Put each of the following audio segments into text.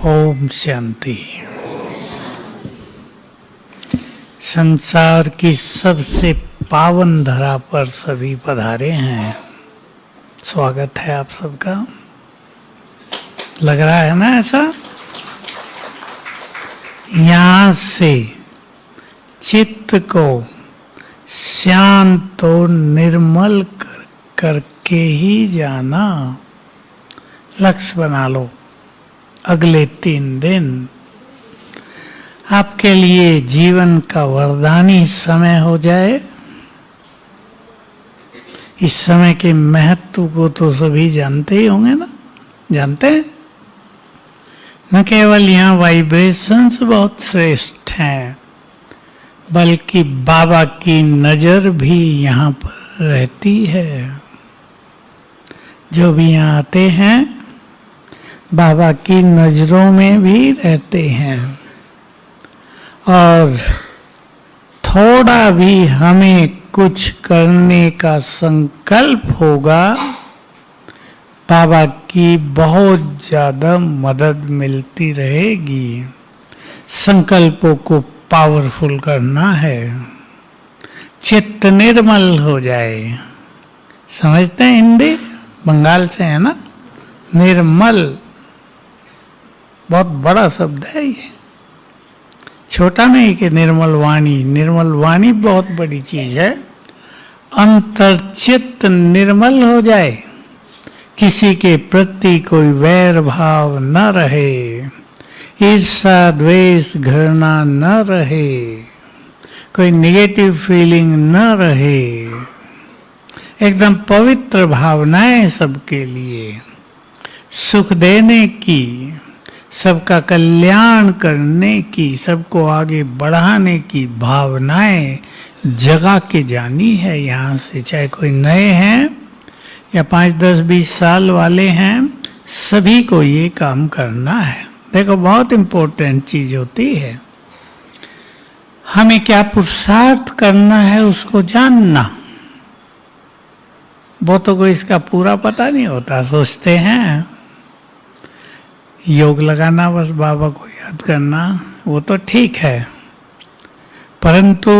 ओम शांति। संसार की सबसे पावन धरा पर सभी पधारे हैं। स्वागत है आप सबका। लग रहा है ना ऐसा? यहाँ से चित्त को शांत और निर्मल करके ही जाना लक्ष्य बना लो। अगले 3 दिन आपके लिए जीवन का वरदानी समय हो जाए। इस समय के महत्व को तो सभी जानते ही होंगे ना? जानते हैं? न केवल यहाँ वाइब्रेशंस बहुत श्रेष्ठ हैं, बल्कि बाबा की नजर भी यहाँ पर रहती है। जो भी यहाँ आते हैं बाबा की नजरों में भी रहते हैं। और थोड़ा भी हमें कुछ करने का संकल्प होगा, बाबा की बहुत ज्यादा मदद मिलती रहेगी। संकल्पों को पावरफुल करना है, चित्त निर्मल हो जाए। समझते हैं? हिंदी बंगाल से है ना? निर्मल बहुत बड़ा शब्द है ये, छोटा नहीं कि निर्मल वाणी। निर्मल वाणी बहुत बड़ी चीज है। अंतर्चित्त निर्मल हो जाए, किसी के प्रति कोई वैर भाव न रहे, ईर्ष्या द्वेष घृणा न रहे, कोई नेगेटिव फीलिंग न रहे, एकदम पवित्र भावनाएं सबके लिए, सुख देने की, सबका कल्याण करने की, सबको आगे बढ़ाने की भावनाएं जगा के जानी है यहाँ से। चाहे कोई नए हैं या 5, 10, 20 साल वाले हैं, सभी को ये काम करना है। देखो, बहुत इम्पोर्टेंट चीज होती है। हमें क्या पुरुषार्थ करना है उसको जानना। बहुतों को इसका पूरा पता नहीं होता। सोचते हैं योग लगाना, बस बाबा को याद करना, वो तो ठीक है, परंतु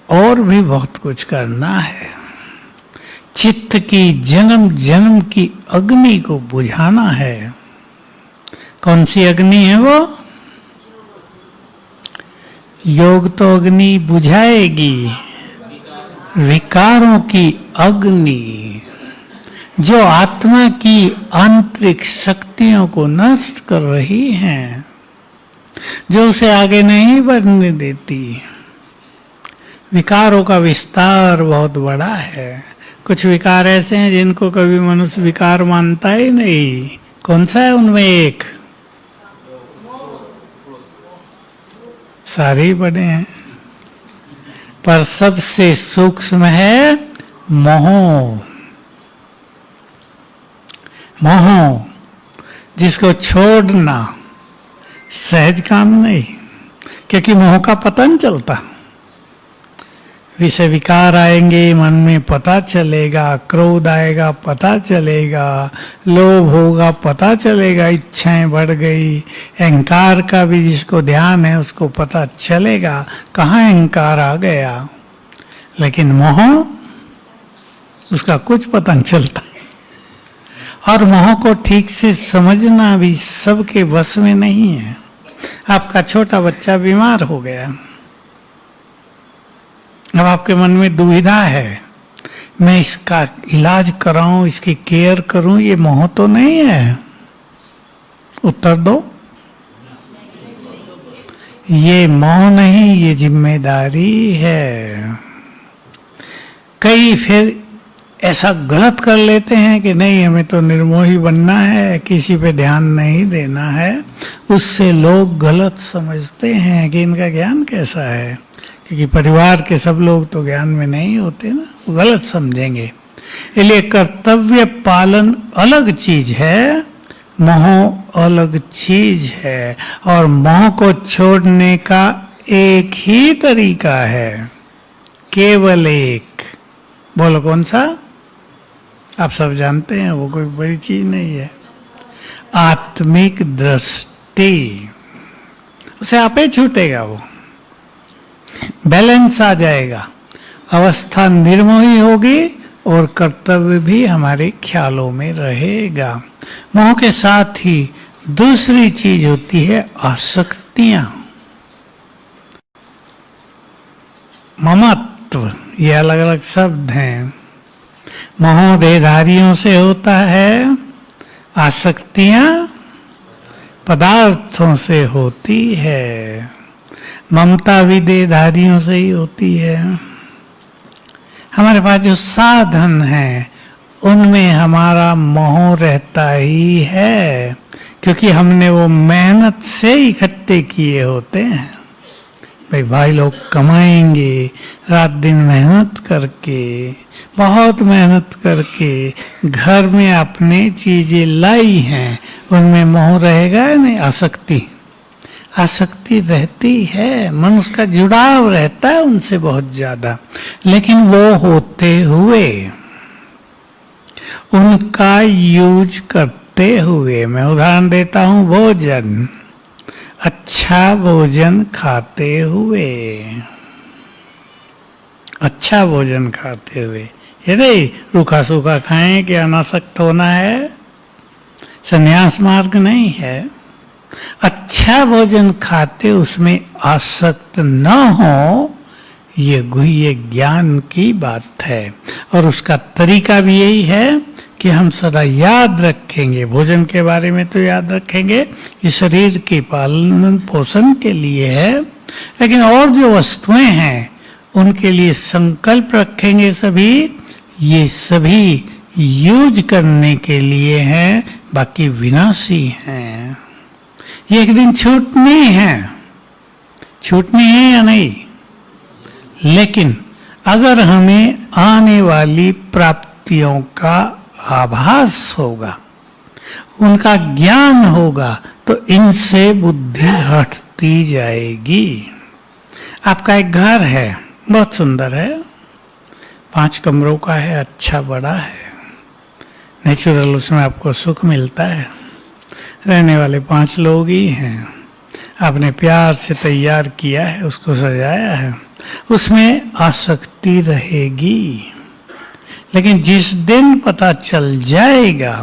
और भी बहुत कुछ करना है। चित्त की जन्म जन्म की अग्नि को बुझाना है। कौन सी अग्नि है वो? योग तो अग्नि बुझाएगी, विकारों की अग्नि जो आत्मा की आंतरिक शक्तियों को नष्ट कर रही हैं, जो उसे आगे नहीं बढ़ने देती। विकारों का विस्तार बहुत बड़ा है। कुछ विकार ऐसे हैं जिनको कभी मनुष्य विकार मानता ही नहीं। कौन सा है उनमें? एक, सारे ही बड़े हैं, पर सबसे सूक्ष्म है मोह। मोह जिसको छोड़ना सहज काम नहीं, क्योंकि मोह का पता नहीं चलता। विषय विकार आएंगे, मन में पता चलेगा, क्रोध आएगा पता चलेगा, लोभ होगा पता चलेगा, इच्छाएं बढ़ गई, अहंकार का भी जिसको ध्यान है उसको पता चलेगा कहाँ अहंकार आ गया। लेकिन मोह, उसका कुछ पता नहीं चलता। और मोह को ठीक से समझना भी सबके वश में नहीं है। आपका छोटा बच्चा बीमार हो गया, अब आपके मन में दुविधा है, मैं इसका इलाज कराऊं, इसकी केयर करूं, ये मोह तो नहीं है? उत्तर दो। ये मोह नहीं, ये जिम्मेदारी है। कई फिर ऐसा गलत कर लेते हैं कि नहीं, हमें तो निर्मोही बनना है, किसी पे ध्यान नहीं देना है। उससे लोग गलत समझते हैं कि इनका ज्ञान कैसा है, क्योंकि परिवार के सब लोग तो ज्ञान में नहीं होते ना, गलत समझेंगे। इसलिए कर्तव्य पालन अलग चीज है, मोह अलग चीज है। और मोह को छोड़ने का एक ही तरीका है, केवल एक। बोलो कौन सा? आप सब जानते हैं, वो कोई बड़ी चीज नहीं है। आत्मिक दृष्टि, उसे आपे छूटेगा, वो बैलेंस आ जाएगा, अवस्था निर्मोही होगी और कर्तव्य भी हमारे ख्यालों में रहेगा। मोह के साथ ही दूसरी चीज होती है आसक्तियां, ममत्व, ये अलग अलग शब्द हैं। मोह देहधारियों से होता है, आसक्तियां पदार्थों से होती है, ममता भी देहधारियों से ही होती है। हमारे पास जो साधन है उनमें हमारा मोह रहता ही है, क्योंकि हमने वो मेहनत से इकट्ठे किए होते हैं। भाई लोग कमाएंगे रात दिन मेहनत करके, बहुत मेहनत करके घर में अपने चीजें लाई हैं, उनमें मोह रहेगा या नहीं? आसक्ति रहती है, मनुष्य का जुड़ाव रहता है उनसे बहुत ज्यादा। लेकिन वो होते हुए, उनका यूज करते हुए, मैं उदाहरण देता हूं, भोजन, अच्छा भोजन खाते हुए, अच्छा भोजन खाते हुए, ये नहीं रूखा सूखा खाएं कि अनासक्त होना है, संन्यास मार्ग नहीं है। अच्छा भोजन खाते उसमें आसक्त न हो, ये गुह्य ज्ञान की बात है। और उसका तरीका भी यही है कि हम सदा याद रखेंगे, भोजन के बारे में तो याद रखेंगे, ये शरीर के पालन पोषण के लिए है, लेकिन और जो वस्तुएं हैं उनके लिए संकल्प रखेंगे सभी, ये सभी यूज करने के लिए हैं, बाकी विनाशी हैं। ये एक दिन छूटनी है या नहीं? लेकिन अगर हमें आने वाली प्राप्तियों का आभास होगा, उनका ज्ञान होगा, तो इनसे बुद्धि हटती जाएगी। आपका एक घर है, बहुत सुंदर है, 5 कमरों का है, अच्छा बड़ा है, नेचुरल, उसमें आपको सुख मिलता है, रहने वाले 5 लोग ही हैं, आपने प्यार से तैयार किया है, उसको सजाया है, उसमें आसक्ति रहेगी। लेकिन जिस दिन पता चल जाएगा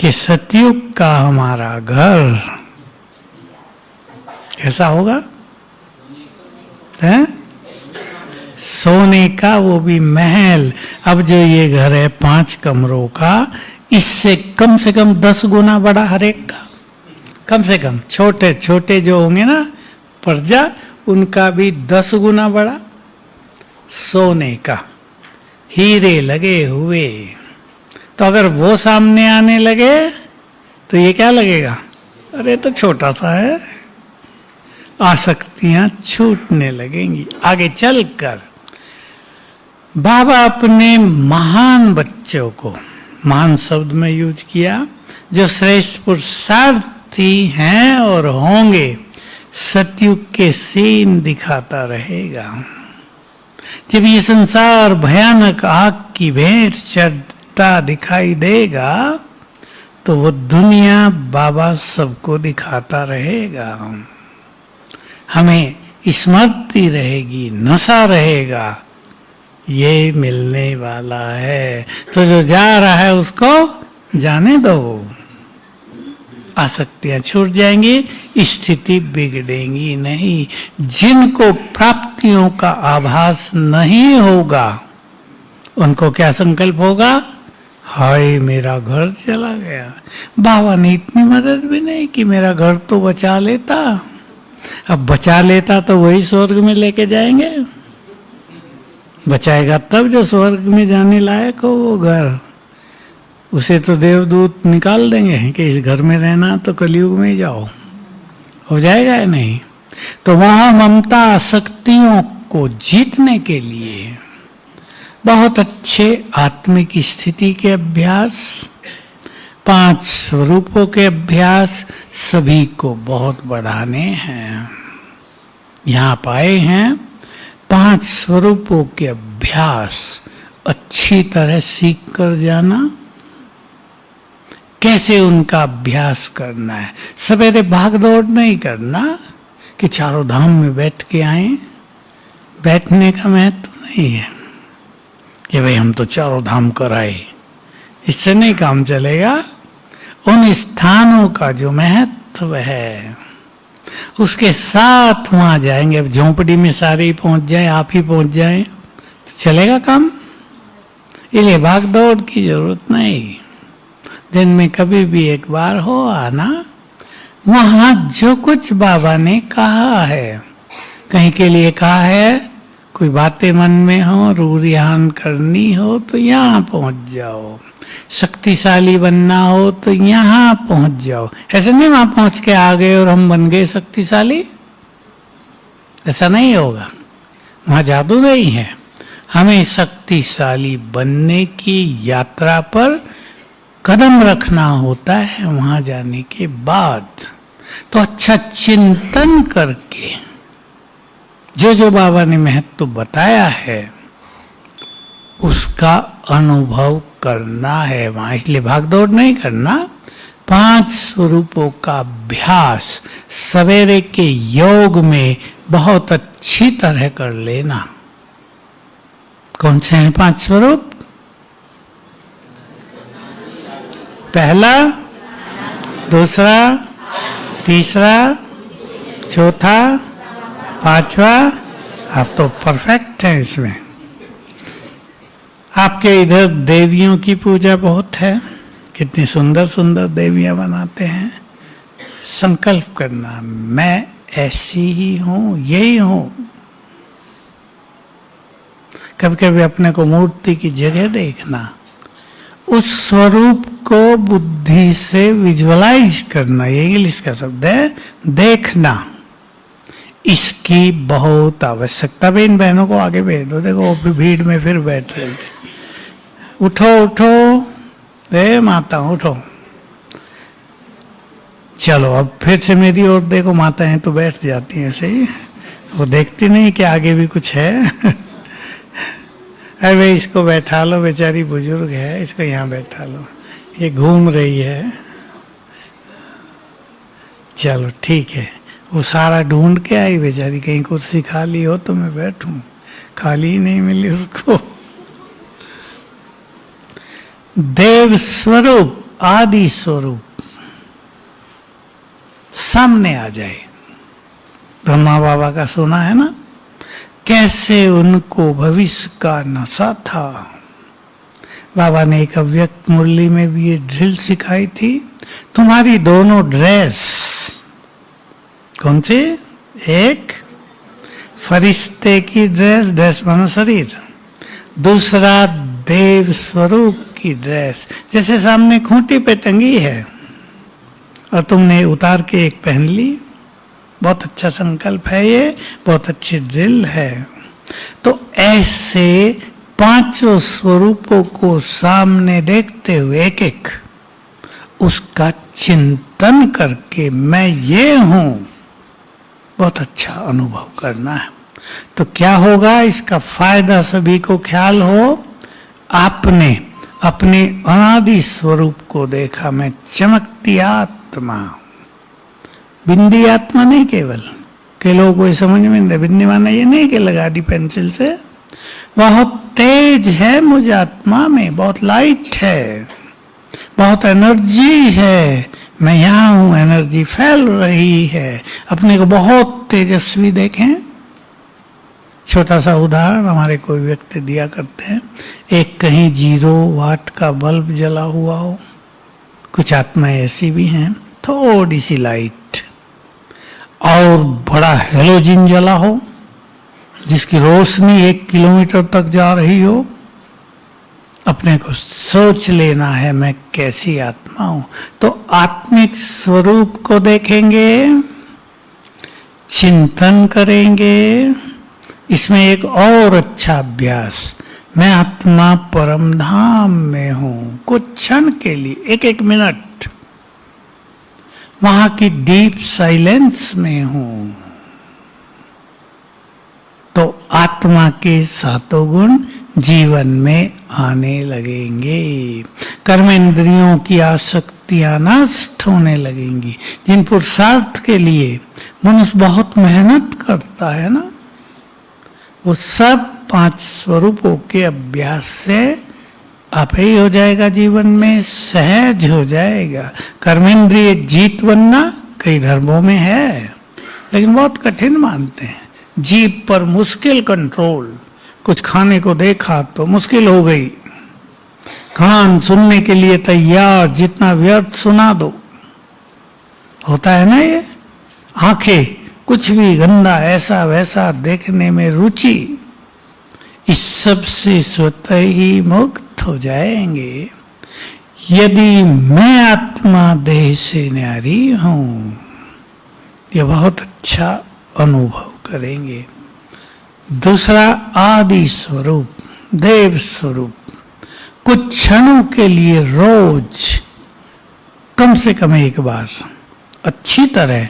कि सतयुग का हमारा घर कैसा होगा, है सोने का, वो भी महल। अब जो ये घर है 5 कमरों का, इससे कम से कम 10 गुना बड़ा हर एक का, कम से कम। छोटे छोटे जो होंगे ना प्रजा, उनका भी 10 गुना बड़ा, सोने का, हीरे लगे हुए। तो अगर वो सामने आने लगे तो ये क्या लगेगा, अरे तो छोटा सा है। आसक्तियां छूटने लगेंगी आगे चलकर। बाबा अपने महान बच्चों को, महान शब्द में यूज किया, जो श्रेष्ठ पुरुषार्थी हैं और होंगे, सतयुग के सीन दिखाता रहेगा। जब ये संसार भयानक आग की भेंट चढ़ता दिखाई देगा, तो वो दुनिया बाबा सबको दिखाता रहेगा। हमें स्मृति रहेगी, नशा रहेगा, ये मिलने वाला है। तो जो जा रहा है उसको जाने दो, आसक्तियां छूट जाएंगी, स्थिति बिगड़ेगी नहीं। जिनको प्राप्तियों का आभास नहीं होगा, उनको क्या संकल्प होगा, हाय मेरा घर चला गया, बाबा ने इतनी मदद भी नहीं की, मेरा घर तो बचा लेता। अब बचा लेता तो वही स्वर्ग में लेके जाएंगे, बचाएगा तब जो स्वर्ग में जाने लायक हो वो घर। उसे तो देवदूत निकाल देंगे कि इस घर में रहना तो कलयुग में ही जाओ, हो जाएगा या नहीं। तो वहां ममता आसक्तियों को जीतने के लिए बहुत अच्छे आत्मिक स्थिति के अभ्यास, 5 स्वरूपों के अभ्यास सभी को बहुत बढ़ाने हैं। यहाँ पाए हैं 5 स्वरूपों के अभ्यास अच्छी तरह सीख कर जाना, कैसे उनका अभ्यास करना है। सवेरे भाग दौड़ नहीं करना कि चारों धाम में बैठ के आए। बैठने का महत्व नहीं है कि भाई हम तो चारों धाम कर आए, इससे नहीं काम चलेगा। उन स्थानों का जो महत्व है उसके साथ वहां जाएंगे। अब झोंपड़ी में सारे ही पहुंच जाए, आप ही पहुंच जाए तो चलेगा काम। इसलिए भाग दौड़ की जरूरत नहीं। दिन में कभी भी एक बार हो आना, वहां जो कुछ बाबा ने कहा है, कहीं के लिए कहा है, कोई बातें मन में हो, रूरियान करनी हो तो यहाँ पहुंच जाओ, शक्तिशाली बनना हो तो यहाँ पहुंच जाओ। ऐसे नहीं वहां पहुंच के आ गए और हम बन गए शक्तिशाली, ऐसा नहीं होगा। वहां जादू नहीं है। हमें शक्तिशाली बनने की यात्रा पर कदम रखना होता है वहां जाने के बाद। तो अच्छा चिंतन करके जो बाबा ने महत्व बताया है उसका अनुभव करना है वहां। इसलिए भागदौड़ नहीं करना। 5 स्वरूपों का अभ्यास सवेरे के योग में बहुत अच्छी तरह कर लेना। कौन से हैं 5 स्वरूप? पहला, दूसरा, तीसरा, चौथा, 5वां। आप तो परफेक्ट हैं इसमें। आपके इधर देवियों की पूजा बहुत है, कितनी सुंदर सुंदर देवियां बनाते हैं। संकल्प करना, मैं ऐसी ही हूं, यही हूं। कभी कभी अपने को मूर्ति की जगह देखना, उस स्वरूप को बुद्धि से विजुअलाइज करना, ये इंग्लिश का शब्द है, देखना। इसकी बहुत आवश्यकता है। इन बहनों को आगे भेज दो, देखो वो भीड़ में फिर बैठ रही। उठो उठो, ए माता उठो। चलो अब फिर से मेरी ओर देखो, माता है तो बैठ जाती हैं ऐसे ही, वो देखती नहीं कि आगे भी कुछ है। अरे भाई इसको बैठा लो, बेचारी बुजुर्ग है, इसको यहाँ बैठा लो, ये घूम रही है। चलो ठीक है। वो सारा ढूंढ के आई बेचारी, कहीं कुर्सी खाली हो तो मैं बैठूं, खाली ही नहीं मिली उसको। देव स्वरूप, आदि स्वरूप सामने आ जाए। ब्रह्मा बाबा का सुना है ना, कैसे उनको भविष्य का नशा था। बाबा ने एक अव्यक्त मुरली में भी ये ड्रिल सिखाई थी। तुम्हारी दोनों ड्रेस कौन सी? एक फरिश्ते की ड्रेस, ड्रेस माना शरीर, दूसरा देव स्वरूप की ड्रेस, जैसे सामने खूंटी पे टंगी है और तुमने उतार के एक पहन ली। बहुत अच्छा संकल्प है ये, बहुत अच्छी ड्रिल है। तो ऐसे 5 स्वरूपों को सामने देखते हुए एक एक उसका चिंतन करके मैं ये हूं, बहुत अच्छा अनुभव करना है। तो क्या होगा, इसका फायदा सभी को ख्याल हो। आपने अपने अनादि स्वरूप को देखा, मैं चमकती आत्मा, बिंदी आत्मा नहीं केवल, के लोगों को समझ में नहीं। बिंदी माना ये नहीं कि लगा दी पेंसिल से, बहुत तेज है मुझ आत्मा में, बहुत लाइट है, बहुत एनर्जी है। मैं यहाँ हूं, एनर्जी फैल रही है। अपने को बहुत तेजस्वी देखें। छोटा सा उदाहरण हमारे कोई व्यक्ति दिया करते हैं, एक कहीं 0 वाट का बल्ब जला हुआ हो, कुछ आत्माएं ऐसी भी हैं, थोड़ी सी लाइट, और बड़ा हेलोजिन जला हो जिसकी रोशनी 1 किलोमीटर तक जा रही हो। अपने को सोच लेना है मैं कैसी आत्मा हूं। तो आत्मिक स्वरूप को देखेंगे, चिंतन करेंगे। इसमें एक और अच्छा अभ्यास, मैं आत्मा परम धाम में हूं, कुछ क्षण के लिए 1-1 मिनट वहां की डीप साइलेंस में हूं। तो आत्मा के 7 गुण जीवन में आने लगेंगे। कर्मेंद्रियों की आसक्ति शक्तियां नष्ट होने लगेंगी। जिन पुरुषार्थ के लिए मनुष्य बहुत मेहनत करता है ना, वो सब 5 स्वरूपों के अभ्यास से आप ही हो जाएगा, जीवन में सहज हो जाएगा। कर्मेंद्रिय जीत बनना कई धर्मों में है, लेकिन बहुत कठिन मानते हैं। जीभ पर मुश्किल कंट्रोल, कुछ खाने को देखा तो मुश्किल हो गई। कान सुनने के लिए तैयार, जितना व्यर्थ सुना दो, होता है ना ये। आंखें कुछ भी गंदा ऐसा वैसा देखने में रुचि, इस सब से स्वतः ही मुक्त हो जाएंगे। यदि मैं आत्मा देह से न्यारी हूं, ये बहुत अच्छा अनुभव करेंगे। दूसरा, आदि स्वरूप, देव स्वरूप। कुछ क्षणों के लिए रोज कम से कम एक बार अच्छी तरह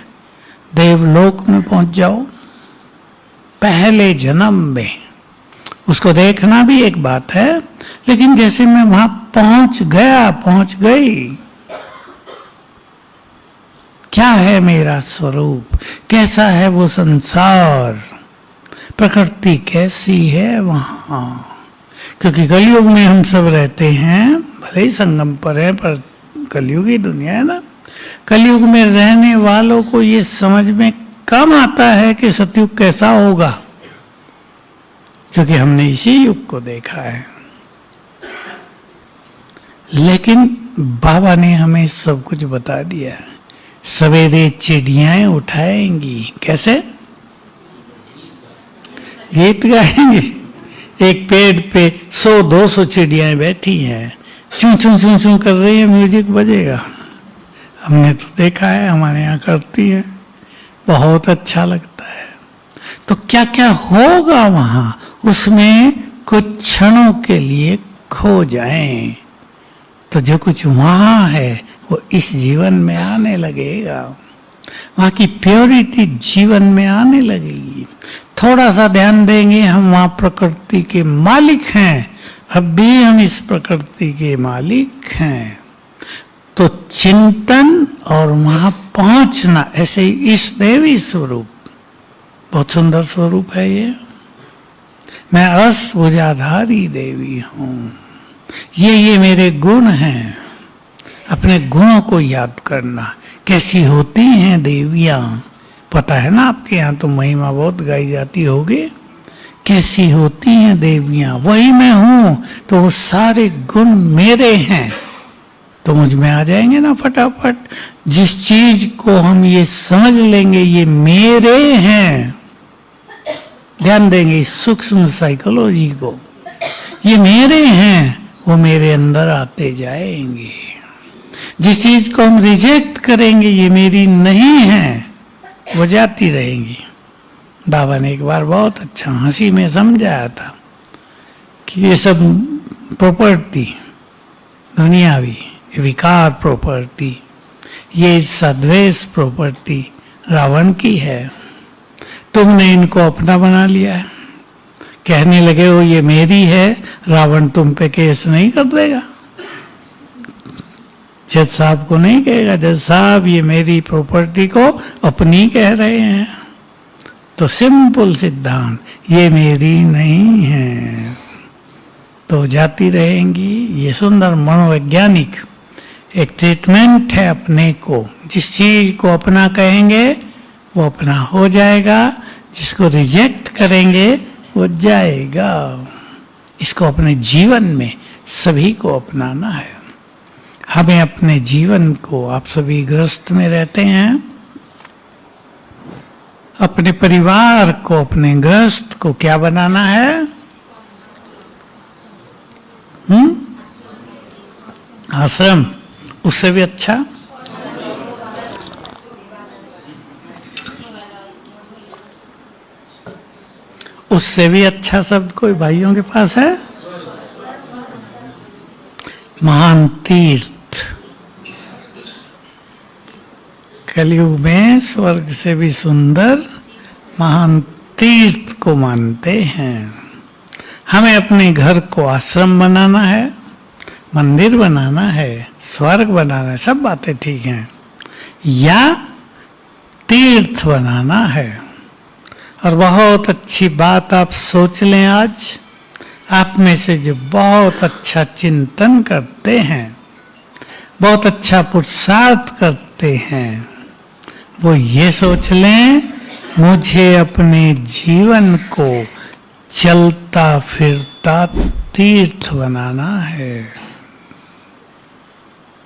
देवलोक में पहुंच जाओ। पहले जन्म में उसको देखना भी एक बात है, लेकिन जैसे मैं वहां पहुंच गया, पहुंच गई, क्या है मेरा स्वरूप, कैसा है वो संसार, प्रकृति कैसी है वहां। क्योंकि कलयुग में हम सब रहते हैं, भले ही संगम पर है, पर कलयुगी दुनिया है ना। कलयुग में रहने वालों को ये समझ में कम आता है कि सतयुग कैसा होगा, क्योंकि हमने इसी युग को देखा है। लेकिन बाबा ने हमें सब कुछ बता दिया। सवेरे चिड़ियाएं उठाएंगी, कैसे? गीत गाएंगी। एक पेड़ पे 100-200 चिड़ियाएं बैठी हैं, चूं चूं चूं चूं कर रही है, म्यूजिक बजेगा। हमने तो देखा है, हमारे यहाँ करती है, बहुत अच्छा लगता है। तो क्या क्या होगा वहां, उसमें कुछ क्षणों के लिए खो जाएं, तो जो कुछ वहां है वो इस जीवन में आने लगेगा। वहां की प्योरिटी जीवन में आने लगेगी। थोड़ा सा ध्यान देंगे, हम वहां प्रकृति के मालिक हैं, अब भी हम इस प्रकृति के मालिक हैं। तो चिंतन और वहां पहुंचना, ऐसे ही इस देवी स्वरूप, बहुत सुंदर स्वरूप है ये। मैं अष्टभुजाधारी देवी हूं, ये मेरे गुण हैं। अपने गुणों को याद करना। कैसी होती हैं देवियां, पता है ना आपके यहाँ तो महिमा बहुत गाई जाती होगी। कैसी होती हैं देवियां, वही मैं हूं, तो वो सारे गुण मेरे हैं, तो मुझ में आ जाएंगे ना फटाफट। जिस चीज को हम ये समझ लेंगे ये मेरे हैं, ध्यान देंगे इस सूक्ष्म साइकोलॉजी को, ये मेरे हैं, वो मेरे अंदर आते जाएंगे। जिस चीज को हम रिजेक्ट करेंगे, ये मेरी नहीं है, वो जाती रहेंगी। बाबा ने एक बार बहुत अच्छा हंसी में समझाया था कि ये सब प्रॉपर्टी, दुनियावी विकार प्रॉपर्टी, ये सद्वेष प्रॉपर्टी रावण की है। तुमने इनको अपना बना लिया है, कहने लगे हो ये मेरी है, रावण तुम पे केस नहीं कर देगा, जज साहब को नहीं कहेगा, जज साहब ये मेरी प्रॉपर्टी को अपनी कह रहे हैं। तो सिंपल सिद्धांत, ये मेरी नहीं है, तो जाती रहेंगी। ये सुंदर मनोवैज्ञानिक एक ट्रीटमेंट है अपने को। जिस चीज को अपना कहेंगे वो अपना हो जाएगा, जिसको रिजेक्ट करेंगे वो जाएगा। इसको अपने जीवन में सभी को अपनाना है। हमें अपने जीवन को, आप सभी गृहस्थ में रहते हैं, अपने परिवार को, अपने गृहस्थ को क्या बनाना है? आश्रम। उससे भी अच्छा उससे भी अच्छा शब्द कोई भाइयों के पास है? महान तीर्थ। कलयुग में स्वर्ग से भी सुंदर महान तीर्थ को मानते हैं। हमें अपने घर को आश्रम बनाना है, मंदिर बनाना है, स्वर्ग बनाना है, सब बातें ठीक हैं, या तीर्थ बनाना है। और बहुत अच्छी बात आप सोच लें, आज आप में से जो बहुत अच्छा चिंतन करते हैं, बहुत अच्छा पुरुषार्थ करते हैं, वो ये सोच लें, मुझे अपने जीवन को चलता फिरता तीर्थ बनाना है।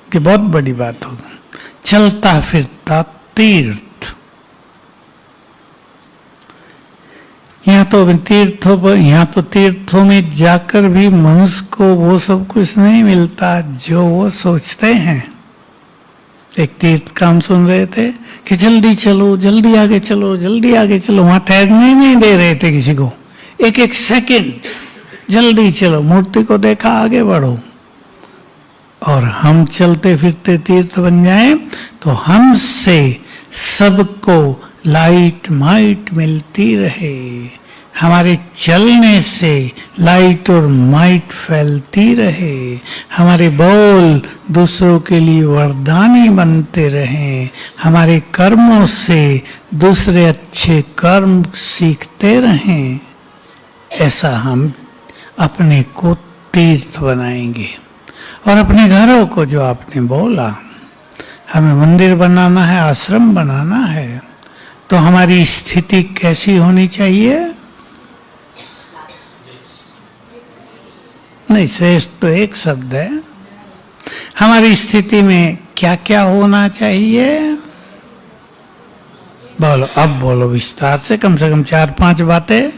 कि बहुत बड़ी बात होगी, चलता फिरता तीर्थ। यहाँ तो तीर्थों में जाकर भी मनुष्य को वो सब कुछ नहीं मिलता जो वो सोचते हैं। एक तीर्थ का हम सुन रहे थे कि जल्दी चलो, जल्दी आगे चलो, जल्दी आगे चलो, वहां ठहरने नहीं दे रहे थे किसी को, एक एक सेकंड जल्दी चलो, मूर्ति को देखा आगे बढ़ो। और हम चलते फिरते तीर्थ बन जाएं तो हमसे सबको लाइट माइट मिलती रहे, हमारे चलने से लाइट और माइट फैलती रहे, हमारे बोल दूसरों के लिए वरदानी बनते रहें, हमारे कर्मों से दूसरे अच्छे कर्म सीखते रहें। ऐसा हम अपने को तीर्थ बनाएंगे। और अपने घरों को, जो आपने बोला, हमें मंदिर बनाना है, आश्रम बनाना है, तो हमारी स्थिति कैसी होनी चाहिए? नहीं, श्रेष्ठ तो एक शब्द है। हमारी स्थिति में क्या क्या होना चाहिए? बोलो, अब बोलो विस्तार से कम 4-5 बातें।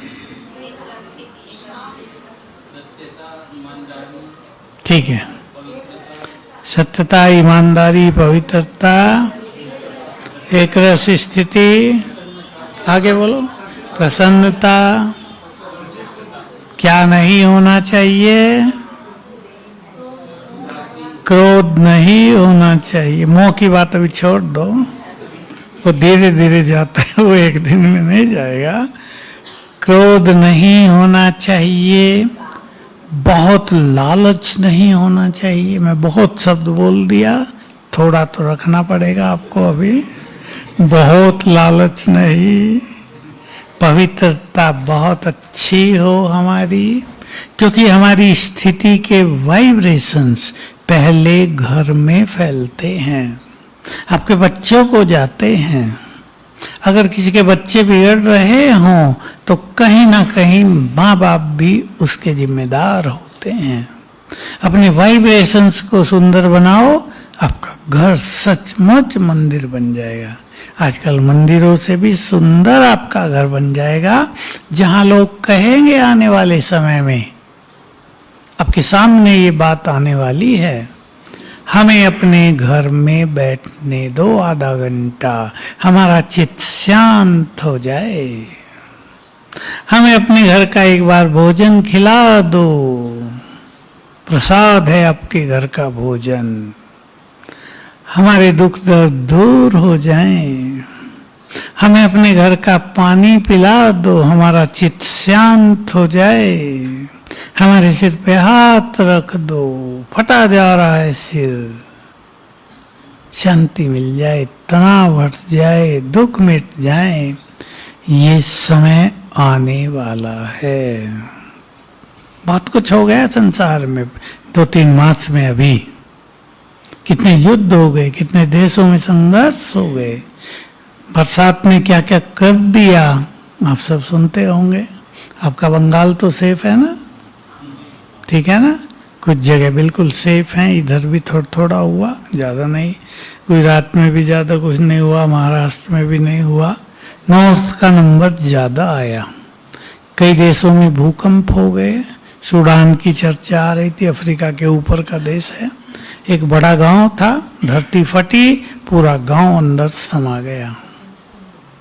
ठीक है, सत्यता, ईमानदारी, पवित्रता, एक रस स्थिति, आगे बोलो, प्रसन्नता, क्या नहीं होना चाहिए? क्रोध नहीं होना चाहिए। मोह की बात अभी छोड़ दो, वो धीरे धीरे जाता है, वो एक दिन में नहीं जाएगा। क्रोध नहीं होना चाहिए, बहुत लालच नहीं होना चाहिए। मैं बहुत शब्द बोल दिया, थोड़ा तो रखना पड़ेगा आपको अभी। बहुत लालच नहीं, पवित्रता बहुत अच्छी हो हमारी, क्योंकि हमारी स्थिति के वाइब्रेशंस पहले घर में फैलते हैं, आपके बच्चों को जाते हैं। अगर किसी के बच्चे बिगड़ रहे हों तो कहीं ना कहीं माँ बाप भी उसके जिम्मेदार होते हैं। अपने वाइब्रेशंस को सुंदर बनाओ, आपका घर सचमुच मंदिर बन जाएगा। आजकल मंदिरों से भी सुंदर आपका घर बन जाएगा, जहां लोग कहेंगे आने वाले समय में, आपके सामने ये बात आने वाली है, हमें अपने घर में बैठने दो आधा घंटा, हमारा चित्त शांत हो जाए, हमें अपने घर का एक बार भोजन खिला दो, प्रसाद है आपके घर का भोजन, हमारे दुख दर्द दूर हो जाएं, हमें अपने घर का पानी पिला दो, हमारा चित्त शांत हो जाए, हमारे सिर पे हाथ रख दो, फटा जा रहा है सिर, शांति मिल जाए, तनाव हट जाए, दुख मिट जाए। ये समय आने वाला है। बहुत कुछ हो गया संसार में 2-3 मास में। अभी कितने युद्ध हो गए, कितने देशों में संघर्ष हो गए, बरसात ने क्या क्या कर दिया, आप सब सुनते होंगे। आपका बंगाल तो सेफ है ना, ठीक है ना? कुछ जगह बिल्कुल सेफ हैं, इधर भी थोड़ा थोड़ा हुआ, ज़्यादा नहीं। गुजरात में भी ज़्यादा कुछ नहीं हुआ, महाराष्ट्र में भी नहीं हुआ, नॉर्थ का नंबर ज़्यादा आया। कई देशों में भूकंप हो गए, सूडान की चर्चा आ रही थी, अफ्रीका के ऊपर का देश है। एक बड़ा गांव था, धरती फटी, पूरा गांव अंदर समा गया,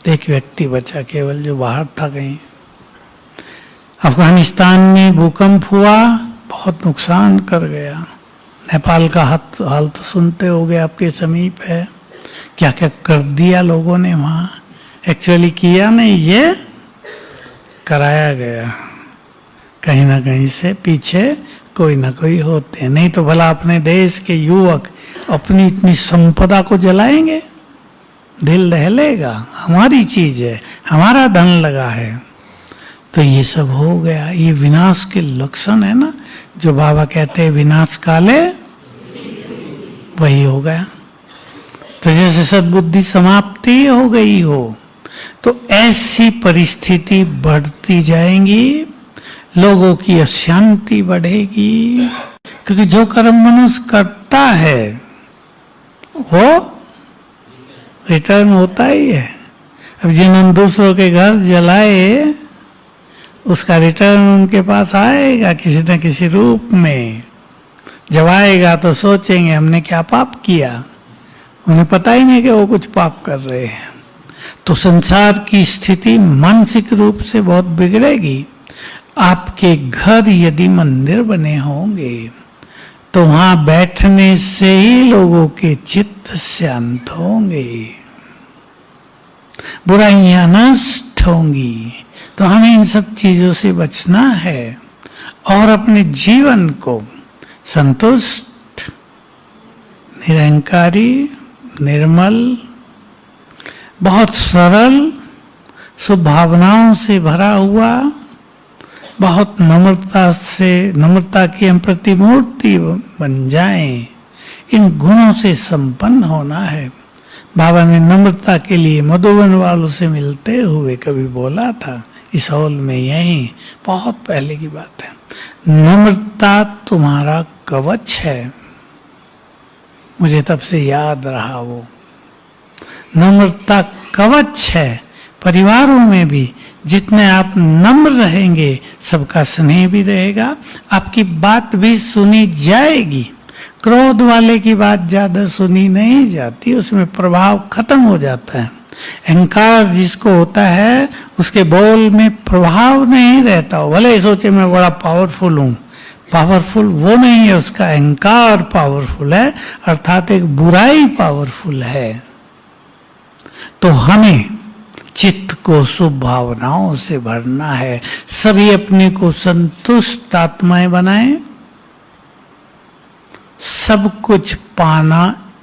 एक व्यक्ति बचा केवल जो बाहर था कहीं। अफगानिस्तान में भूकंप हुआ, बहुत नुकसान कर गया। नेपाल का हाल तो सुनते होंगे, आपके समीप है, क्या क्या कर दिया लोगों ने वहाँ। एक्चुअली किया नहीं, ये कराया गया कहीं ना कहीं से पीछे कोई ना कोई होते हैं। नहीं तो भला अपने देश के युवक अपनी इतनी संपदा को जलाएंगे? दिल दहलेगा, हमारी चीज है, हमारा धन लगा है। तो ये सब हो गया, ये विनाश के लक्षण है ना, जो बाबा कहते हैं विनाश काले, वही हो गया। तो जैसे सद्बुद्धि समाप्ति हो गई हो, तो ऐसी परिस्थिति बढ़ती जाएंगी, लोगों की अशांति बढ़ेगी। क्योंकि जो कर्म मनुष्य करता है वो रिटर्न होता ही है। अब जिन्होंने दूसरों के घर जलाए, उसका रिटर्न उनके पास आएगा किसी न किसी रूप में। जब आएगा तो सोचेंगे हमने क्या पाप किया, उन्हें पता ही नहीं कि वो कुछ पाप कर रहे हैं। तो संसार की स्थिति मानसिक रूप से बहुत बिगड़ेगी। आपके घर यदि मंदिर बने होंगे तो वहां बैठने से ही लोगों के चित्त शांत होंगे, बुराइयां नष्ट होंगी। तो हमें इन सब चीजों से बचना है और अपने जीवन को संतुष्ट, निरंकारी, निर्मल, बहुत सरल, शुभ भावनाओं से भरा हुआ, बहुत नम्रता की हम प्रतिमूर्ति बन जाएं। इन गुणों से संपन्न होना है। बाबा ने नम्रता के लिए मधुबन वालों से मिलते हुए कभी बोला था, इस हॉल में, यही बहुत पहले की बात है, नम्रता तुम्हारा कवच है। मुझे तब से याद रहा वो, नम्रता कवच है। परिवारों में भी जितने आप नम्र रहेंगे, सबका स्नेह भी रहेगा, आपकी बात भी सुनी जाएगी। क्रोध वाले की बात ज्यादा सुनी नहीं जाती, उसमें प्रभाव खत्म हो जाता है। अहंकार जिसको होता है, उसके बोल में प्रभाव नहीं रहता हो, भले ही सोचे मैं बड़ा पावरफुल हूं। पावरफुल वो नहीं है, उसका अहंकार पावरफुल है, अर्थात एक बुराई पावरफुल है। तो हमें चित्त को शुभ भावनाओं से भरना है। सभी अपने को संतुष्ट आत्माएं बनाएं। सब कुछ पाना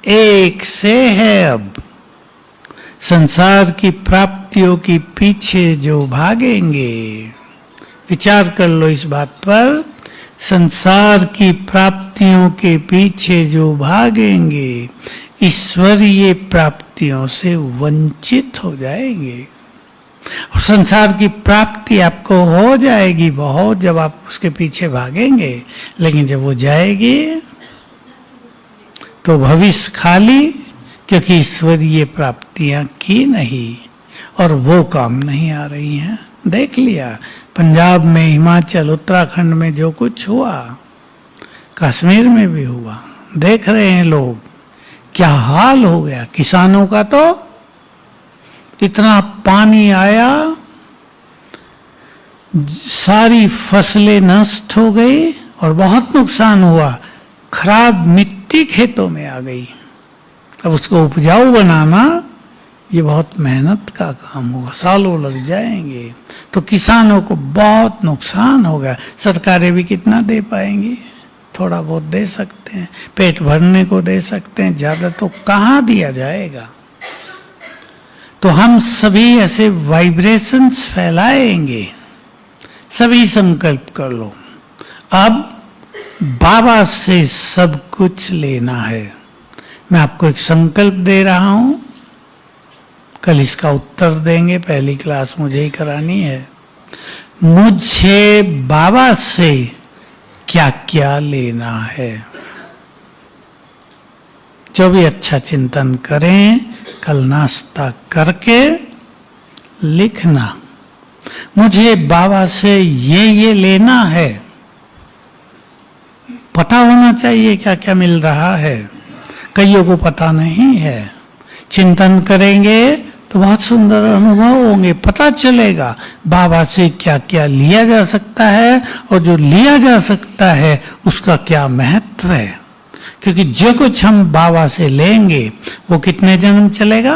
एक से है। अब संसार की प्राप्तियों के पीछे जो भागेंगे, विचार कर लो इस बात पर, संसार की प्राप्तियों के पीछे जो भागेंगे, ईश्वरीय प्राप्तियों से वंचित हो जाएंगे। और संसार की प्राप्ति आपको हो जाएगी बहुत, जब आप उसके पीछे भागेंगे, लेकिन जब वो जाएगी तो भविष्य खाली, क्योंकि ईश्वरीय प्राप्तियां की नहीं और वो काम नहीं आ रही हैं। देख लिया पंजाब में, हिमाचल, उत्तराखंड में जो कुछ हुआ, कश्मीर में भी हुआ, देख रहे हैं लोग क्या हाल हो गया। किसानों का तो इतना पानी आया, सारी फसलें नष्ट हो गई और बहुत नुकसान हुआ। खराब मिट्टी खेतों में आ गई। अब उसको उपजाऊ बनाना ये बहुत मेहनत का काम होगा, सालों लग जाएंगे। तो किसानों को बहुत नुकसान होगा। सरकारें भी कितना दे पाएंगी? थोड़ा बहुत दे सकते हैं, पेट भरने को दे सकते हैं, ज्यादा तो कहाँ दिया जाएगा। तो हम सभी ऐसे वाइब्रेशंस फैलाएंगे। सभी संकल्प कर लो, अब बाबा से सब कुछ लेना है। मैं आपको एक संकल्प दे रहा हूं, कल इसका उत्तर देंगे, पहली क्लास मुझे ही करानी है। मुझे बाबा से क्या क्या लेना है, जो भी अच्छा चिंतन करें, कल नाश्ता करके लिखना, मुझे बाबा से ये लेना है। पता होना चाहिए क्या क्या मिल रहा है, कईयों को पता नहीं है। चिंतन करेंगे तो बहुत सुंदर अनुभव होंगे, पता चलेगा बाबा से क्या क्या लिया जा सकता है और जो लिया जा सकता है उसका क्या महत्व है। क्योंकि जो कुछ हम बाबा से लेंगे वो कितने जन्म चलेगा?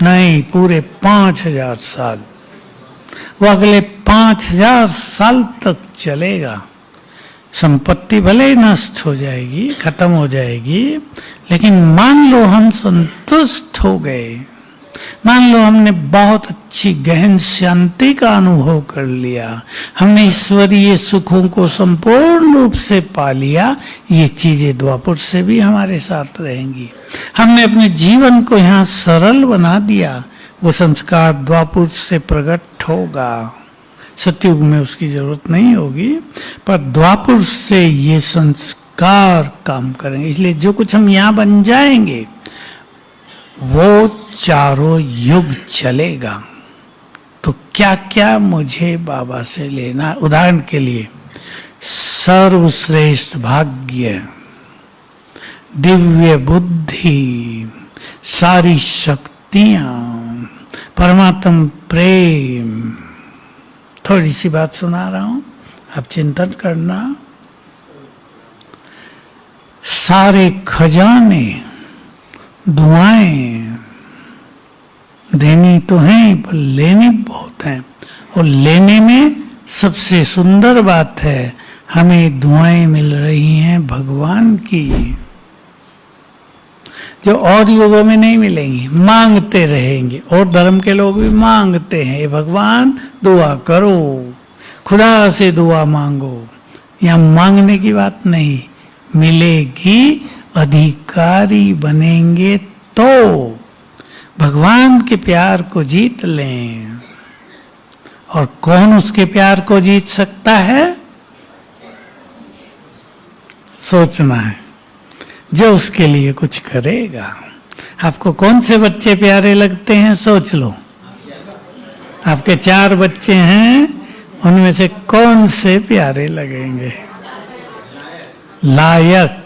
नहीं, पूरे 5000 साल। वो अगले 5000 साल तक चलेगा। संपत्ति भले ही नष्ट हो जाएगी, खत्म हो जाएगी, लेकिन मान लो हम संतुष्ट हो गए, मान लो हमने बहुत अच्छी गहन शांति का अनुभव कर लिया, हमने ईश्वरीय सुखों को संपूर्ण रूप से पा लिया, ये चीजें द्वापर से भी हमारे साथ रहेंगी। हमने अपने जीवन को यहाँ सरल बना दिया, वो संस्कार द्वापर से प्रकट होगा। सतयुग में उसकी जरूरत नहीं होगी, पर द्वापर से ये संस्कार काम करेंगे। इसलिए जो कुछ हम यहाँ बन जाएंगे वो चारों युग चलेगा। तो क्या क्या मुझे बाबा से लेना? उदाहरण के लिए सर्वश्रेष्ठ भाग्य, दिव्य बुद्धि, सारी शक्तियां, परमात्म प्रेम। थोड़ी सी बात सुना रहा हूं, आप चिंतन करना। सारे खजाने, दुआएं देनी तो हैं पर लेनी बहुत हैं, और लेने में सबसे सुंदर बात है हमें दुआएं मिल रही हैं भगवान की, जो और युगों में नहीं मिलेंगी। मांगते रहेंगे, और धर्म के लोग भी मांगते हैं, ये भगवान दुआ करो, खुदा से दुआ मांगो। यहाँ मांगने की बात नहीं, मिलेगी, अधिकारी बनेंगे तो भगवान के प्यार को जीत लें। और कौन उसके प्यार को जीत सकता है? सोचना है, जो उसके लिए कुछ करेगा। आपको कौन से बच्चे प्यारे लगते हैं? सोच लो। आपके 4 बच्चे हैं, उनमें से कौन से प्यारे लगेंगे? लायक।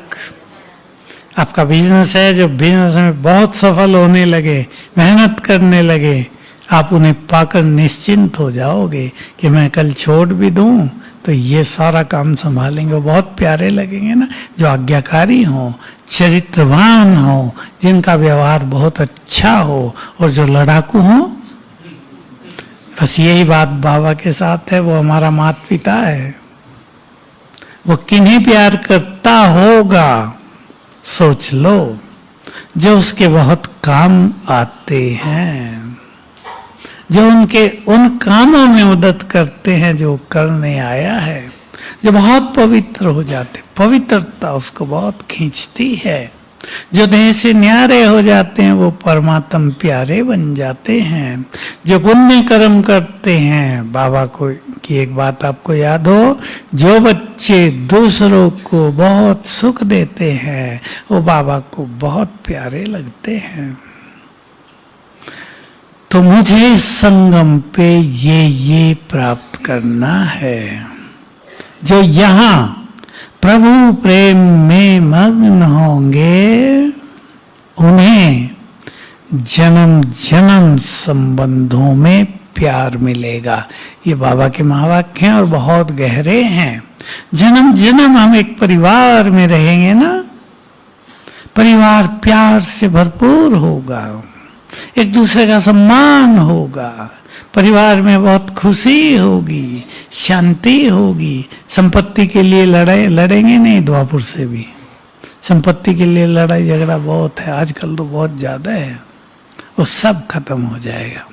आपका बिजनेस है, जो बिजनेस में बहुत सफल होने लगे, मेहनत करने लगे, आप उन्हें पाकर निश्चिंत हो जाओगे कि मैं कल छोड़ भी दूं तो ये सारा काम संभालेंगे। वो बहुत प्यारे लगेंगे ना, जो आज्ञाकारी हो, चरित्रवान हो, जिनका व्यवहार बहुत अच्छा हो, और जो लड़ाकू हो। बस यही बात बाबा के साथ है, वो हमारा माता पिता है। वो किन्हें प्यार करता होगा? सोच लो, जो उसके बहुत काम आते हैं, जो उनके उन कामों में मदद करते हैं जो करने आया है, जो बहुत पवित्र हो जाते, पवित्रता उसको बहुत खींचती है। जो देह से न्यारे हो जाते हैं वो परमात्म प्यारे बन जाते हैं। जो पुण्य कर्म करते हैं, बाबा को की एक बात आपको याद हो, जो बच्चे दूसरों को बहुत सुख देते हैं वो बाबा को बहुत प्यारे लगते हैं। तो मुझे इस संगम पे ये प्राप्त करना है। जो यहाँ प्रभु प्रेम में मग्न होंगे उन्हें जन्म जन्म संबंधों में प्यार मिलेगा। ये बाबा के महावाक्य हैं और बहुत गहरे हैं। जन्म जन्म हम एक परिवार में रहेंगे ना, परिवार प्यार से भरपूर होगा, एक दूसरे का सम्मान होगा, परिवार में बहुत खुशी होगी, शांति होगी। संपत्ति के लिए लड़ेंगे नहीं, द्वापर से भी संपत्ति के लिए लड़ाई झगड़ा बहुत है, आजकल तो बहुत ज्यादा है, वो सब खत्म हो जाएगा।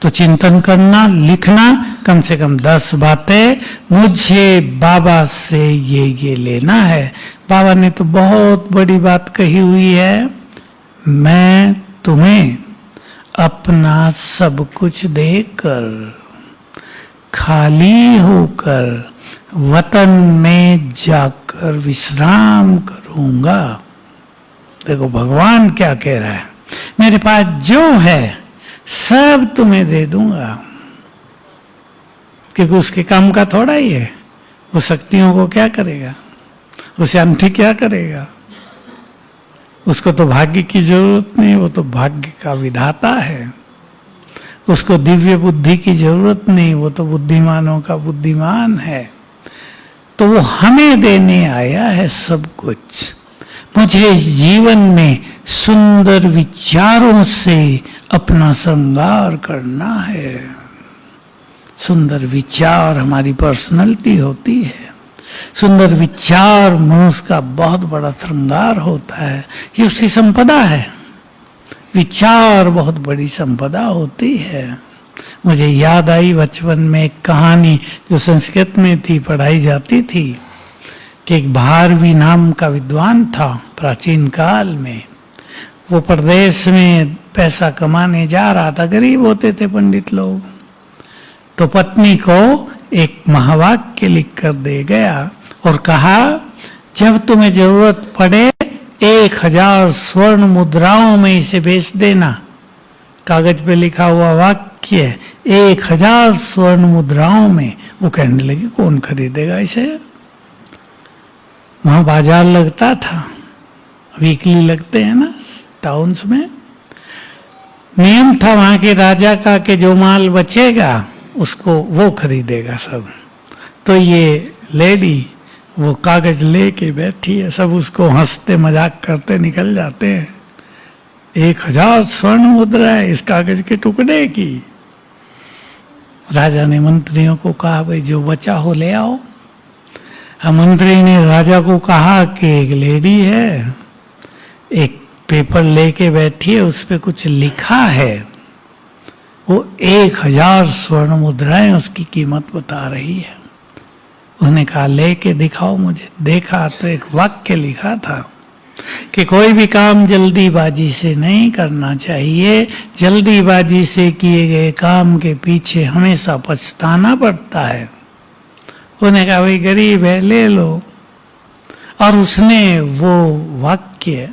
तो चिंतन करना, लिखना, कम से कम 10 बातें मुझे बाबा से ये लेना है। बाबा ने तो बहुत बड़ी बात कही हुई है, मैं तुम्हें अपना सब कुछ देकर खाली होकर वतन में जाकर विश्राम करूंगा। देखो भगवान क्या कह रहा है, मेरे पास जो है सब तुम्हें दे दूंगा, क्योंकि उसके काम का थोड़ा ही है। वो शक्तियों को क्या करेगा, वो शांति क्या करेगा, उसको तो भाग्य की जरूरत नहीं, वो तो भाग्य का विधाता है। उसको दिव्य बुद्धि की जरूरत नहीं, वो तो बुद्धिमानों का बुद्धिमान है। तो वो हमें देने आया है सब कुछ। मुझे इस जीवन में सुंदर विचारों से अपना श्रृंगार करना है। सुंदर विचार हमारी पर्सनालिटी होती है। सुंदर विचार मनुष्य का बहुत बड़ा श्रृंगार होता है, ये उसकी संपदा है। विचार बहुत बड़ी संपदा होती है। मुझे याद आई बचपन में एक कहानी जो संस्कृत में थी, पढ़ाई जाती थी, कि एक भारवी नाम का विद्वान था प्राचीन काल में। वो प्रदेश में पैसा कमाने जा रहा था, गरीब होते थे पंडित लोग, तो पत्नी को एक महावाक्य लिख कर दे गया और कहा, जब तुम्हें जरूरत पड़े 1000 स्वर्ण मुद्राओं में इसे बेच देना। कागज पे लिखा हुआ वाक्य 1000 स्वर्ण मुद्राओं में। वो कहने लगी, कौन खरीदेगा इसे? वहां बाजार लगता था, वीकली लगते हैं ना टाउन्स में। नियम था वहां के राजा का कि जो माल बचेगा उसको वो खरीदेगा सब। तो ये लेडी वो कागज लेके बैठी है, सब उसको हंसते मजाक करते निकल जाते हैं। 1000 स्वर्ण मुद्रा है इस कागज के टुकड़े की। राजा ने मंत्रियों को कहा, भाई जो बचा हो ले आओ। मंत्री ने राजा को कहा कि एक लेडी है, एक पेपर लेके बैठी है, उस पर कुछ लिखा है, वो 1000 स्वर्ण मुद्राएं उसकी कीमत बता रही है। उन्होंने कहा लेके दिखाओ मुझे। देखा तो एक वाक्य लिखा था कि कोई भी काम जल्दीबाजी से नहीं करना चाहिए, जल्दीबाजी से किए गए काम के पीछे हमेशा पछताना पड़ता है। उन्होंने कहा भाई गरीब है ले लो, और उसने वो वाक्य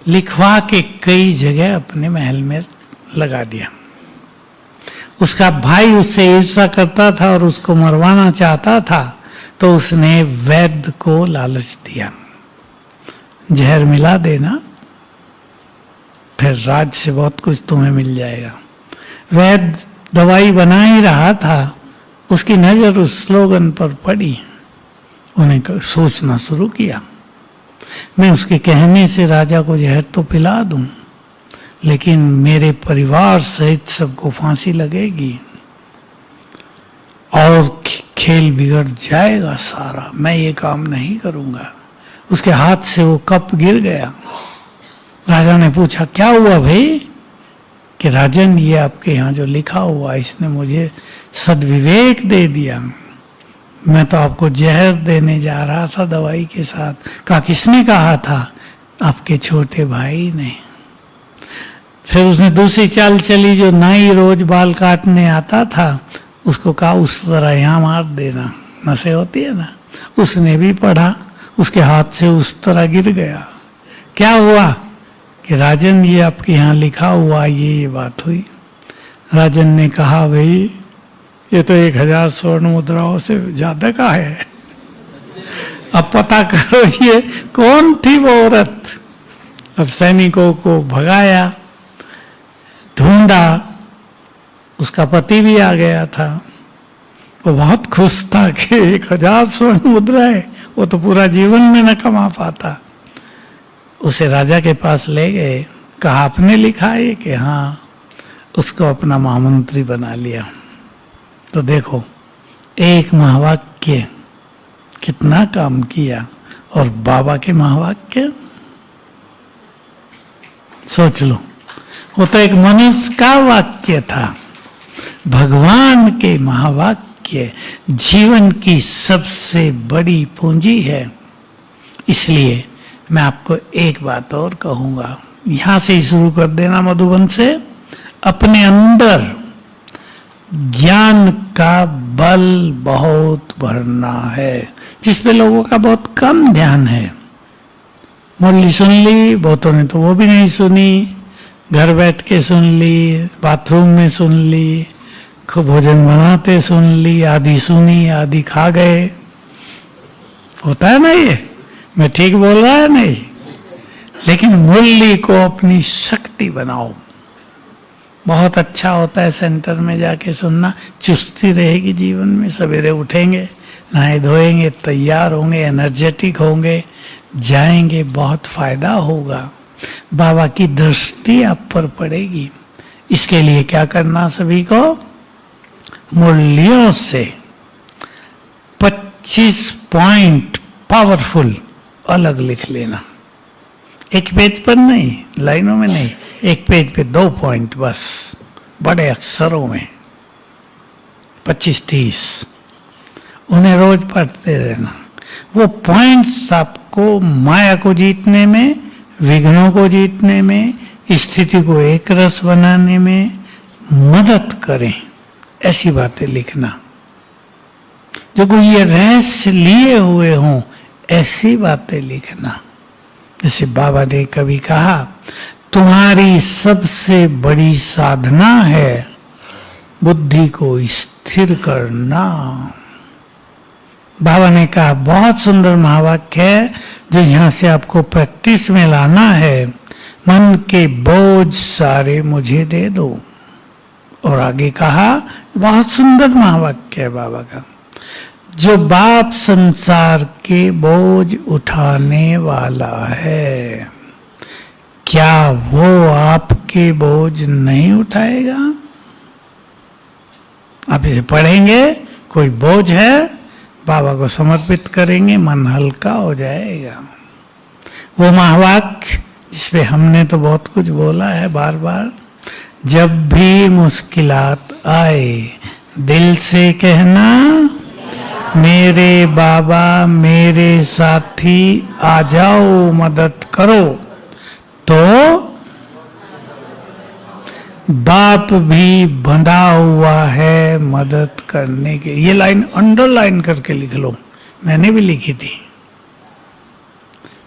लिखवा के कई जगह अपने महल में लगा दिया। उसका भाई उससे ईर्ष्या करता था और उसको मरवाना चाहता था, तो उसने वैद्य को लालच दिया, जहर मिला देना, फिर राज से बहुत कुछ तुम्हें मिल जाएगा। वैद्य दवाई बना ही रहा था, उसकी नजर उस स्लोगन पर पड़ी। उन्हें सोचना शुरू किया, मैं उसके कहने से राजा को जहर तो पिला दूं, लेकिन मेरे परिवार सहित सबको फांसी लगेगी और खेल बिगड़ जाएगा सारा। मैं ये काम नहीं करूंगा। उसके हाथ से वो कप गिर गया। राजा ने पूछा क्या हुआ भाई? कि राजन ये आपके यहाँ जो लिखा हुआ इसने मुझे सद्विवेक दे दिया। मैं तो आपको जहर देने जा रहा था दवाई के साथ। कहा किसने कहा था? आपके छोटे भाई ने। फिर उसने दूसरी चाल चली, जो नाई रोज बाल काटने आता था उसको कहा उस तरह यहाँ मार देना, नसें होती है ना। उसने भी पढ़ा, उसके हाथ से उस तरह गिर गया। क्या हुआ? कि राजन ये आपके यहाँ लिखा हुआ ये बात हुई। राजन ने कहा भाई ये तो 1000 स्वर्ण मुद्राओं से ज्यादा का है, अब पता करो ये कौन थी वो औरत। अब सैनिकों को भगाया, ढूंढा, उसका पति भी आ गया था। वो बहुत खुश था कि 1000 स्वर्ण मुद्रा है, वो तो पूरा जीवन में न कमा पाता। उसे राजा के पास ले गए, कहा आपने लिखा है कि हाँ। उसको अपना महामंत्री बना लिया। तो देखो एक महावाक्य कितना काम किया। और बाबा के महावाक्य सोच लो, वो तो एक मनुष्य का वाक्य था। भगवान के महावाक्य जीवन की सबसे बड़ी पूंजी है। इसलिए मैं आपको एक बात और कहूंगा, यहां से ही शुरू कर देना मधुबन से। अपने अंदर ज्ञान का बल बहुत भरना है, जिस पे लोगों का बहुत कम ध्यान है। मुरली सुन ली, बहुतों ने तो वो भी नहीं सुनी, घर बैठ के सुन ली, बाथरूम में सुन ली, खूब भोजन बनाते सुन ली, आधी सुनी आधी खा गए। होता है ना ये? मैं ठीक बोल रहा है नहीं? लेकिन मुरली को अपनी शक्ति बनाओ। बहुत अच्छा होता है सेंटर में जाके सुनना, चुस्ती रहेगी जीवन में। सवेरे उठेंगे, नहाए धोएंगे, तैयार होंगे, एनर्जेटिक होंगे, जाएंगे, बहुत फायदा होगा। बाबा की दृष्टि आप पर पड़ेगी। इसके लिए क्या करना सभी को? मुरलियों से 25 पॉइंट पावरफुल अलग लिख लेना, एक पेज पर नहीं, लाइनों में नहीं, एक पेज पे 2 पॉइंट बस, बड़े अक्षरों में 25-30, उन्हें रोज पढ़ते रहना। वो पॉइंट्स आपको माया को जीतने में, विघ्नों को जीतने में, स्थिति को एक रस बनाने में मदद करें, ऐसी बातें लिखना। जो कोई ये रहस्य लिए हुए हों, ऐसी बातें लिखना। जैसे बाबा ने कभी कहा, तुम्हारी सबसे बड़ी साधना है बुद्धि को स्थिर करना। बाबा ने कहा, बहुत सुंदर महावाक्य है जो यहां से आपको प्रैक्टिस में लाना है। मन के बोझ सारे मुझे दे दो। और आगे कहा, बहुत सुंदर महावाक्य है बाबा का, जो बाप संसार के बोझ उठाने वाला है, क्या वो आपके बोझ नहीं उठाएगा? आप इसे पढ़ेंगे, कोई बोझ है, बाबा को समर्पित करेंगे, मन हल्का हो जाएगा। वो महावाक्य जिसपे हमने तो बहुत कुछ बोला है बार बार, जब भी मुश्किलात आए दिल से कहना, मेरे बाबा मेरे साथी आ जाओ मदद करो, तो बाप भी बंधा हुआ है मदद करने के। ये लाइन अंडरलाइन करके लिख लो, मैंने भी लिखी थी।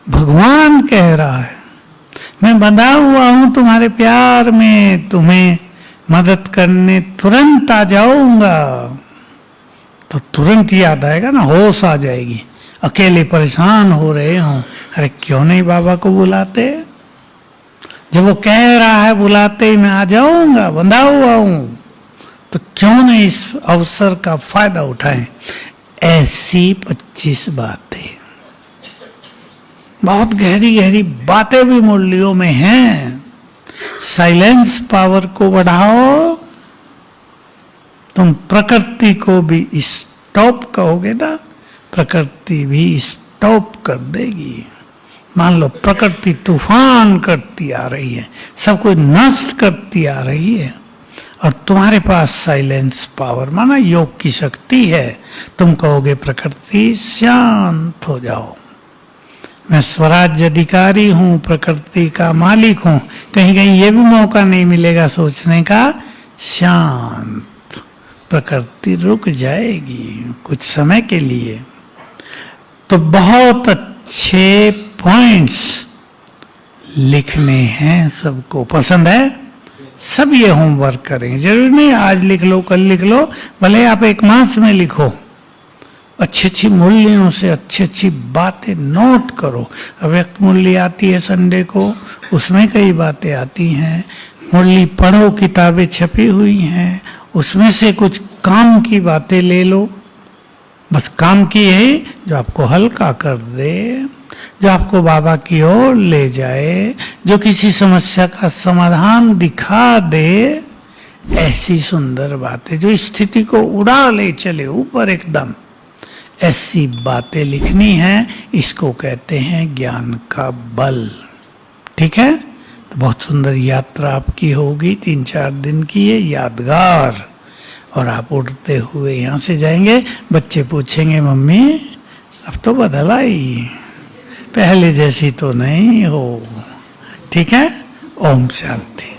भगवान कह रहा है, मैं बंधा हुआ हूं तुम्हारे प्यार में, तुम्हें मदद करने तुरंत आ जाऊंगा। तो तुरंत याद आएगा ना, होश आ जाएगी। अकेले परेशान हो रहे हो, अरे क्यों नहीं बाबा को बुलाते? जब वो कह रहा है बुलाते ही मैं आ जाऊंगा, बंधा हुआ हूं, तो क्यों नहीं इस अवसर का फायदा उठाएं? ऐसी 25 बातें, बहुत गहरी गहरी बातें भी मुरलियों में हैं। साइलेंस पावर को बढ़ाओ, तुम प्रकृति को भी स्टॉप कहोगे ना, प्रकृति भी स्टॉप कर देगी। मान लो प्रकृति तूफान करती आ रही है, सब कुछ नष्ट करती आ रही है, और तुम्हारे पास साइलेंस पावर माना योग की शक्ति है। तुम कहोगे प्रकृति शांत हो जाओ, मैं स्वराज्य अधिकारी हूं, प्रकृति का मालिक हूं। कहीं कहीं ये भी मौका नहीं मिलेगा सोचने का, शांत, प्रकृति रुक जाएगी कुछ समय के लिए। तो बहुत अच्छे पॉइंट्स लिखने हैं, सबको पसंद है, सब ये होमवर्क करेंगे। जरूरी नहीं आज लिख लो कल लिख लो, भले आप 1 मास में लिखो। अच्छी अच्छी मूल्यों से अच्छी अच्छी बातें नोट करो। अव्यक्त मूल्य आती है संडे को, उसमें कई बातें आती हैं। मूल्य पढ़ो, किताबें छपी हुई हैं, उसमें से कुछ काम की बातें ले लो। बस काम की है जो आपको हल्का कर दे, जो आपको बाबा की ओर ले जाए, जो किसी समस्या का समाधान दिखा दे। ऐसी सुंदर बातें जो स्थिति को उड़ा ले चले ऊपर एकदम, ऐसी बातें लिखनी है। इसको कहते हैं ज्ञान का बल। ठीक है, तो बहुत सुंदर यात्रा आपकी होगी, 3-4 दिन की है, यादगार। और आप उड़ते हुए यहाँ से जाएंगे, बच्चे पूछेंगे मम्मी अब तो बदल आई, पहले जैसी तो नहीं हो। ठीक है, ओम शांति।